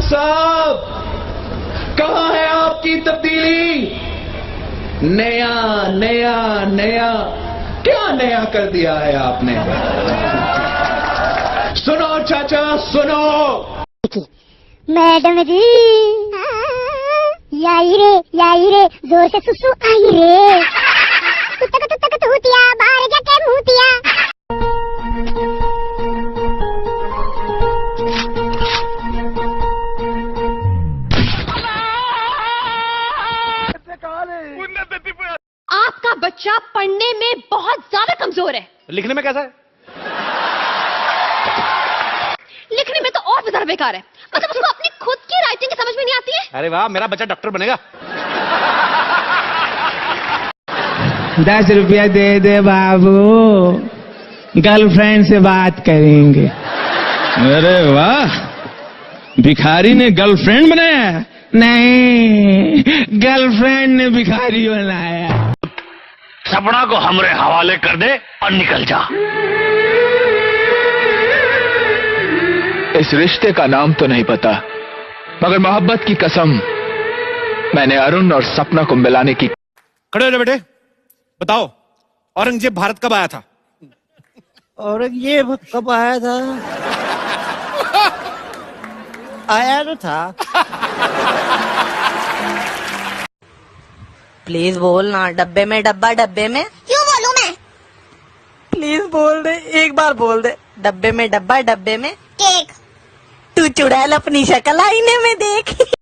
साहब, कहां है आपकी तब्दीली? नया नया नया, क्या नया कर दिया है आपने? सुनो चाचा सुनो। मैडम जी, याई रे जोर से सुसु आई रे, तुतक तूतिया बाहर जाके मुतिया। आपका बच्चा पढ़ने में बहुत ज्यादा कमजोर है। लिखने में कैसा है? लिखने में तो और भी ज्यादा बेकार है। मतलब उसको अपनी खुद की राइटिंग की समझ में नहीं आती है। अरे वाह, मेरा बच्चा डॉक्टर बनेगा। 10 रुपया दे दे बाबू, गर्लफ्रेंड से बात करेंगे। अरे वाह, भिखारी ने गर्लफ्रेंड बनाया? नहीं, गर्लफ्रेंड ने भिखारी बनाया। सपना को हमरे हवाले कर दे और निकल जा। इस रिश्ते का नाम तो नहीं पता, मगर मोहब्बत की कसम मैंने अरुण और सपना को मिलाने की। खड़े हो जाओ बेटे, बताओ औरंगजेब भारत कब आया था? औरंगजेब कब आया था? आया तो था। प्लीज बोल ना, डब्बे में डब्बा, डब्बे में। क्यों बोलूं मैं? प्लीज बोल दे, एक बार बोल दे। डब्बे में डब्बा, डब्बे में केक। तू चुड़ैल अपनी शक्ल आईने में देख।